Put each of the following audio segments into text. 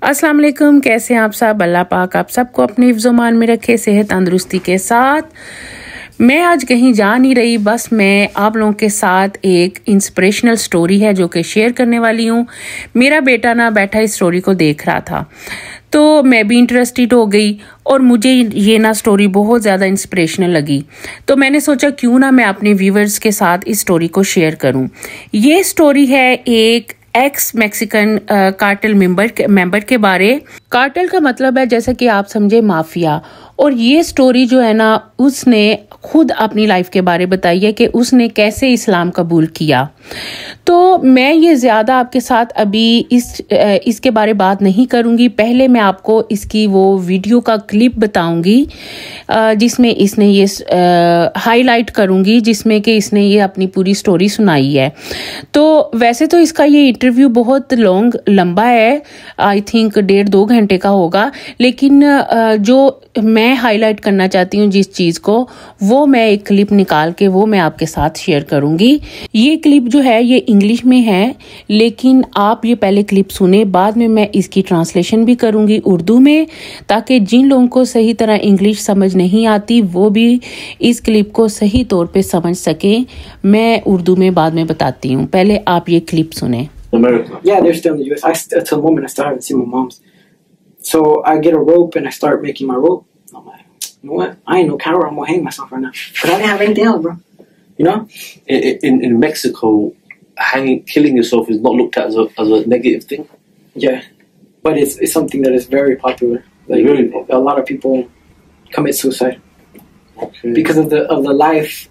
अस्सलाम वालेकुम, कैसे हैं आप सब। अल्लाह पाक आप सबको अपनी हिफ्ज़-ओ-मान में रखे, सेहत तंदुरुस्ती के साथ। मैं आज कहीं जा नहीं रही, बस मैं आप लोगों के साथ एक इंस्पिरेशनल स्टोरी है जो कि शेयर करने वाली हूँ। मेरा बेटा ना बैठा इस स्टोरी को देख रहा था, तो मैं भी इंटरेस्टेड हो गई और मुझे ये ना स्टोरी बहुत ज़्यादा इंस्पिरेशनल लगी। तो मैंने सोचा क्यों ना मैं अपने व्यूवर्स के साथ इस स्टोरी को शेयर करूं। ये स्टोरी है एक एक्स मैक्सिकन कार्टेल मेंबर के बारे। कार्टेल का मतलब है जैसा कि आप समझे माफिया, और ये स्टोरी जो है ना उसने खुद अपनी लाइफ के बारे बताई है कि उसने कैसे इस्लाम कबूल किया। तो मैं ये ज़्यादा आपके साथ अभी इसके बारे बात नहीं करूँगी। पहले मैं आपको इसकी वो वीडियो का क्लिप बताऊँगी जिसमें इसने ये हाईलाइट करूँगी, जिसमें कि इसने ये अपनी पूरी स्टोरी सुनाई है। तो वैसे तो इसका ये इंटरव्यू बहुत लंबा है, आई थिंक 1.5-2 घंटे का होगा, लेकिन जो मैं हाईलाइट करना चाहती हूँ जिस चीज़ को, वो मैं एक क्लिप निकाल के वो मैं आपके साथ शेयर करूँगी। ये क्लिप जो है ये इंग्लिश में है, लेकिन आप ये पहले क्लिप सुने, बाद में मैं इसकी ट्रांसलेशन भी करूँगी उर्दू में, ताकि जिन लोगों को सही तरह इंग्लिश समझ नहीं आती वो भी इस क्लिप को सही तौर पे समझ सकें। मैं उर्दू में बाद में बताती हूँ, पहले आप ये क्लिप सुने। America. Yeah, they're still in the US. Till the moment I still haven't seen my mom's. So I get a rope and I start making my rope. I'm like, you know what? I ain't no coward. I'm gonna hang myself right now. But I didn't have anything else, bro. You know? In Mexico, killing yourself is not looked at as a negative thing. Yeah, but it's something that is very popular. Like very popular. A lot of people commit suicide because of the life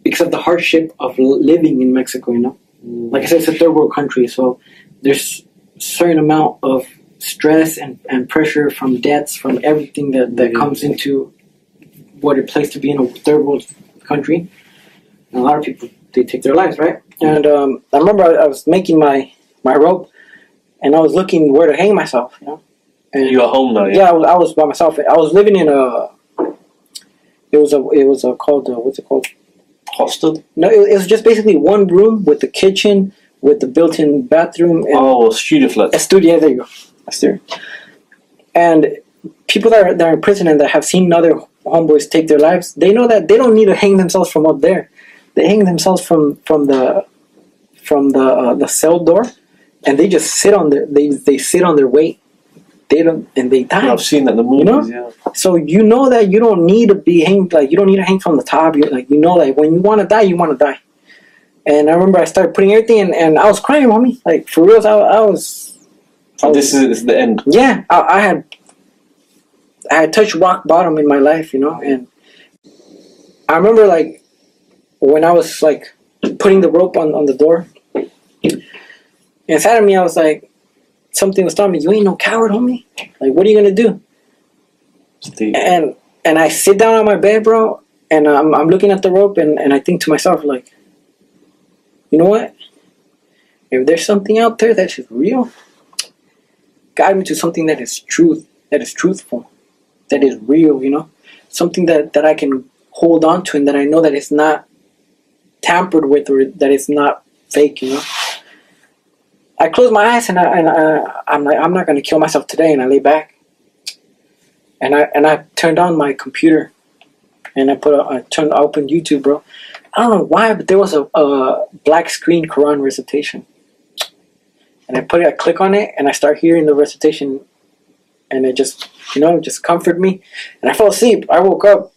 because of the hardship of living in Mexico. You know, like I said, it's a third world country, so there's a certain amount of stress and pressure from debts, from everything that comes into what it plays to be in a third world country. And a lot of people, they take their lives, right? And I remember I was making my rope, and I was looking where to hang myself, you know. And you at home now? Yeah, I was by myself. I was living in it was called what's it called? Hostel? No, it was just basically one room with the kitchen, with the built-in bathroom. And studio flat. A studio, there you go. A studio. And people that are in prison and that have seen other homeboys take their lives, they know that they don't need to hang themselves from up there. They hang themselves from the cell door, and they just sit on they sit on their weight. They don't, and they die. Yeah, I've seen that in the movies. You know? Yeah. So you know that you don't need to be hanged. Like you don't need to hang from the top. You're like, you know, like when you want to die, you want to die. And I remember I started putting everything, and I was crying, mommy. Like for real, I was. This is the end. Yeah, I had touched rock bottom in my life, you know, and I remember like when I was like putting the rope on the door, inside of me I was like, something was telling me, you ain't no coward, homie. Like, what are you gonna do? Steve. And I sit down on my bed, bro, and I'm looking at the rope, and I think to myself, like, you know what? If there's something out there that is real, guide me to something that is truth, that is truthful, that is real, you know? Something that I can hold on to and that I know that it's not tampered with or that it's not fake, you know? I close my eyes and I'm like, I'm not gonna kill myself today, and I lay back. And I turned on my computer and I opened YouTube, bro. I don't know why, but there was a black screen Quran recitation. And I click on it and I start hearing the recitation, and it just, you know, just comforted me. And I fell asleep. I woke up.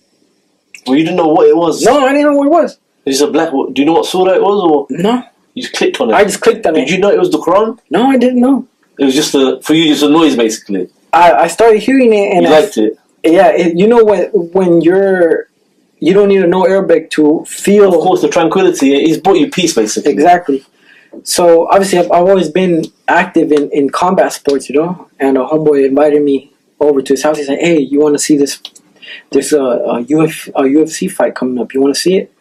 Well, you didn't know what it was? No, I didn't know what it was. It's a black. Do you know what surah it was, or no? You just clicked on it. I just clicked on it. Did you know it was the Quran? No, I didn't know. It was just for you, just a noise, basically. I started hearing it, and you liked it. Yeah, you know when you don't need to know Arabic to feel. Of course, the tranquility. It's brought you peace, basically. Exactly. So obviously, I've always been active in combat sports, you know. And a homeboy invited me over to his house. He said, "Hey, you want to see this? There's a UFC fight coming up. You want to see it?"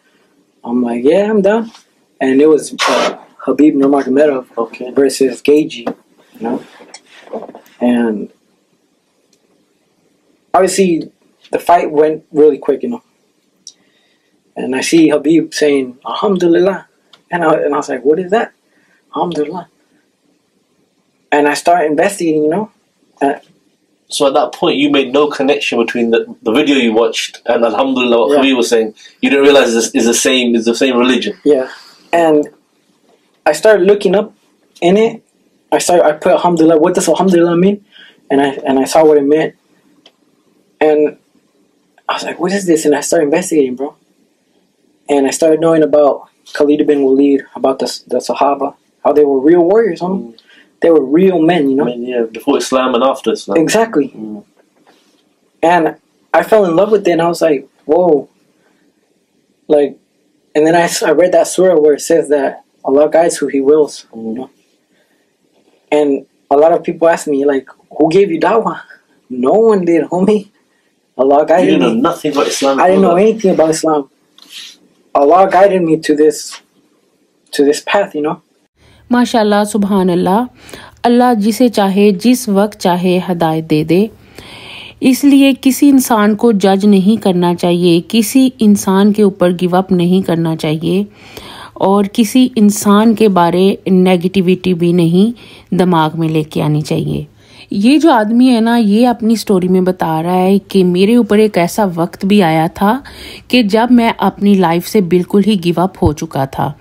I'm like, "Yeah, I'm down." And it was Khabib Nurmagomedov versus Gagey, you know. And obviously, the fight went really quick, you know. And I see Khabib saying, Alhamdulillah. And I was like, what is that? Alhamdulillah. And I started investigating, you know. So at that point, you made no connection between the video you watched and Alhamdulillah, what Khalil was saying. You didn't realize this is the same religion. Yeah. And I started looking up in it. I put Alhamdulillah, what does Alhamdulillah mean? And I saw what it meant. And I was like, what is this? And I started investigating, bro. And I started knowing about Khalid bin Walid, about the Sahaba, how they were real warriors, huh? They were real men, you know? I mean, yeah, before Islam and after Islam. Exactly. And I fell in love with it, and I was like, whoa. Like, and then I read that surah where it says that Allah guides who He wills, you know? And a lot of people ask me, like, who gave you dawah? No one did, homie. Allah guided me. You didn't know nothing about Islam. I didn't know anything about Islam. Allah guided me to this path, you know? माशाल्लाह सुभान अल्लाह. अल्लाह जिसे चाहे जिस वक्त चाहे हदायत दे दे. इसलिए किसी इंसान को जज नहीं करना चाहिए, किसी इंसान के ऊपर गिव अप नहीं करना चाहिए और किसी इंसान के बारे नेगेटिविटी भी नहीं दिमाग में लेके आनी चाहिए. ये जो आदमी है ना, ये अपनी स्टोरी में बता रहा है कि मेरे ऊपर एक ऐसा वक्त भी आया था कि जब मैं अपनी लाइफ से बिल्कुल ही गिव अप हो चुका था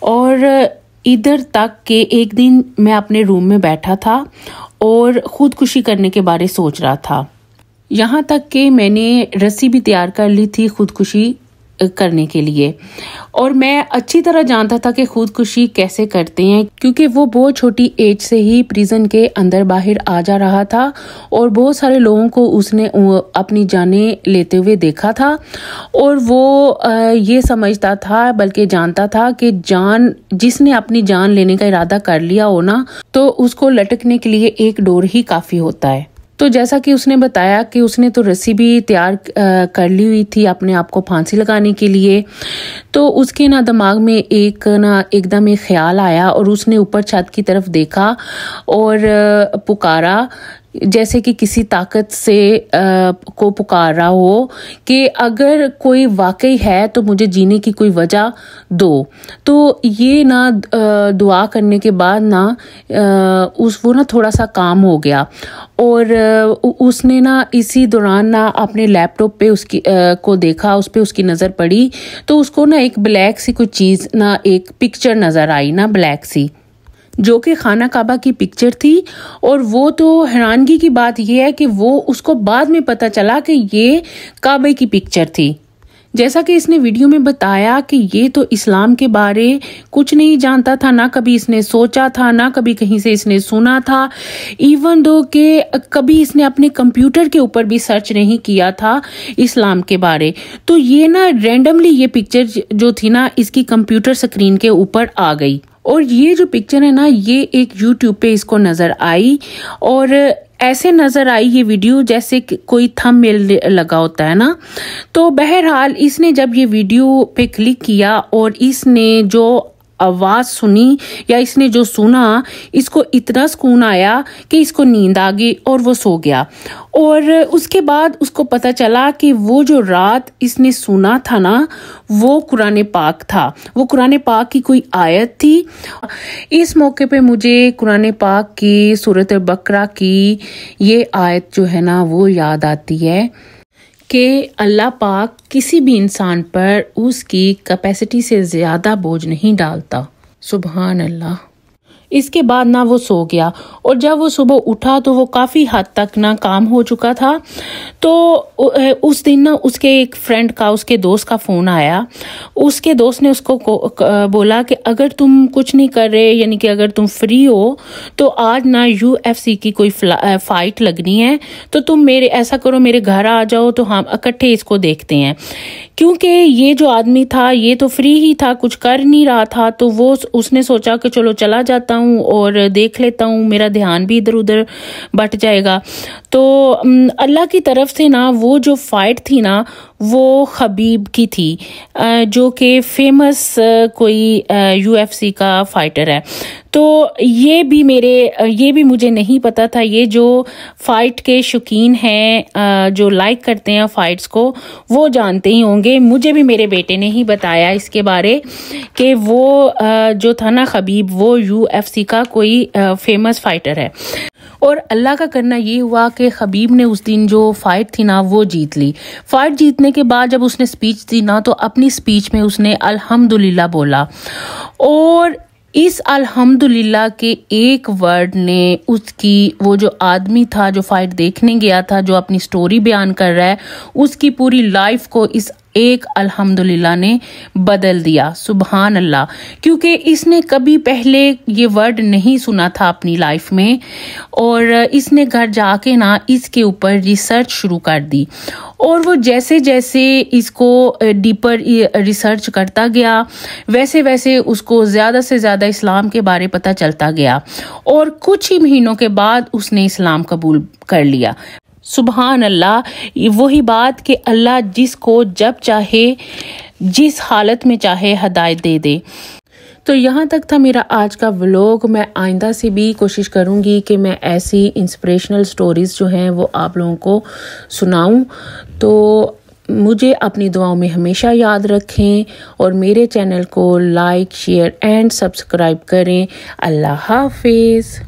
और इधर तक कि एक दिन मैं अपने रूम में बैठा था और ख़ुदकुशी करने के बारे सोच रहा था. यहाँ तक कि मैंने रस्सी भी तैयार कर ली थी ख़ुदकुशी करने के लिए और मैं अच्छी तरह जानता था कि ख़ुदकुशी कैसे करते हैं क्योंकि वो बहुत छोटी एज से ही प्रिजन के अंदर बाहर आ जा रहा था और बहुत सारे लोगों को उसने अपनी जानें लेते हुए देखा था और वो ये समझता था बल्कि जानता था कि जिसने अपनी जान लेने का इरादा कर लिया हो ना तो उसको लटकने के लिए एक डोर ही काफ़ी होता है. तो जैसा कि उसने बताया कि उसने तो रस्सी भी तैयार कर ली हुई थी अपने आप को फांसी लगाने के लिए. तो उसके ना दिमाग में एकदम एक ख्याल आया और उसने ऊपर छत की तरफ देखा और पुकारा जैसे कि किसी ताकत से को पुकार रहा हो कि अगर कोई वाकई है तो मुझे जीने की कोई वजह दो. तो ये ना दुआ करने के बाद ना वो ना थोड़ा सा काम हो गया और उसने ना इसी दौरान ना अपने लैपटॉप पे उसकी को देखा, उस पे उसकी नज़र पड़ी तो उसको ना एक ब्लैक सी कोई चीज़ ना एक पिक्चर नज़र आई ना ब्लैक सी जो कि खाना काबा की पिक्चर थी. और वो तो हैरानगी की बात यह है कि वो उसको बाद में पता चला कि ये काबे की पिक्चर थी. जैसा कि इसने वीडियो में बताया कि ये तो इस्लाम के बारे कुछ नहीं जानता था, ना कभी इसने सोचा था, ना कभी कहीं से इसने सुना था, इवन दो कि कभी इसने अपने कंप्यूटर के ऊपर भी सर्च नहीं किया था इस्लाम के बारे. तो ये ना रैंडमली ये पिक्चर जो थी ना इसकी कंप्यूटर स्क्रीन के ऊपर आ गई और ये जो पिक्चर है ना ये एक यूट्यूब पे इसको नज़र आई और ऐसे नज़र आई ये वीडियो जैसे कोई थंबनेल लगा होता है ना. तो बहरहाल इसने जब ये वीडियो पे क्लिक किया और इसने जो आवाज़ सुनी या इसने जो सुना इसको इतना सुकून आया कि इसको नींद आ गई और वो सो गया. और उसके बाद उसको पता चला कि वो जो रात इसने सुना था ना वो कुरान पाक था, वो कुरान पाक की कोई आयत थी. इस मौके पे मुझे कुरान पाक की सूरत बकरा की ये आयत जो है ना वो याद आती है कि अल्लाह पाक किसी भी इंसान पर उसकी कैपेसिटी से ज़्यादा बोझ नहीं डालता. सुभान अल्लाह. इसके बाद ना वो सो गया और जब वो सुबह उठा तो वो काफ़ी हद तक ना काम हो चुका था. तो उस दिन ना उसके एक फ्रेंड का, उसके दोस्त का फ़ोन आया. उसके दोस्त ने उसको बोला कि अगर तुम कुछ नहीं कर रहे यानी कि अगर तुम फ्री हो तो आज ना UFC की कोई फ़ाइट लगनी है तो तुम ऐसा करो मेरे घर आ जाओ तो हम इकट्ठे इसको देखते हैं. क्योंकि ये जो आदमी था ये तो फ्री ही था, कुछ कर नहीं रहा था, तो उसने सोचा कि चलो चला जाता हूँ और देख लेता हूँ, मेरा ध्यान भी इधर उधर बट जाएगा. तो अल्लाह की तरफ से ना वो जो फाइट थी ना وہ خبیب کی تھی جو کہ فیمس کوئی UFC کا فائٹر ہے. تو یہ بھی مجھے نہیں پتا تھا. یہ جو فائٹ کے شوقین ہیں جو لائک کرتے ہیں فائٹس کو وہ جانتے ہی ہوں گے. مجھے بھی میرے بیٹے نے ہی بتایا اس کے بارے کہ وہ جو تھا نا خبیب وہ UFC کا کوئی فیمس فائٹر ہے. اور اللہ کا کرنا یہ ہوا کہ خبیب نے اس دن جو فائٹ تھی نا وہ جیت لی. فائٹ جیتنے کے بعد جب اس نے سپیچ دی نا تو اپنی سپیچ میں اس نے الحمدللہ بولا, اور اس الحمدللہ کے ایک ورڈ نے اس کی وہ جو آدمی تھا جو فائٹ دیکھنے گیا تھا جو اپنی سٹوری بیان کر رہا ہے اس کی پوری لائف کو اس ایک الحمدللہ نے بدل دیا. سبحان اللہ. کیونکہ اس نے کبھی پہلے یہ ورڈ نہیں سنا تھا اپنی لائف میں, اور اس نے گھر جا کے نا اس کے اوپر ریسرچ شروع کر دی, اور وہ جیسے جیسے اس کو ڈیپر ریسرچ کرتا گیا ویسے ویسے اس کو زیادہ سے زیادہ اسلام کے بارے پتہ چلتا گیا, اور کچھ ہی مہینوں کے بعد اس نے اسلام قبول کر لیا. سبحان اللہ. وہی بات کہ اللہ جس کو جب چاہے جس حالت میں چاہے ہدایت دے دے. تو یہاں تک تھا میرا آج کا ولاگ. میں آئندہ سے بھی کوشش کروں گی کہ میں ایسی انسپریشنل سٹوریز جو ہیں وہ آپ لوگوں کو سناؤں. تو مجھے اپنی دعاؤں میں ہمیشہ یاد رکھیں اور میرے چینل کو لائک شیئر اینڈ سبسکرائب کریں. اللہ حافظ.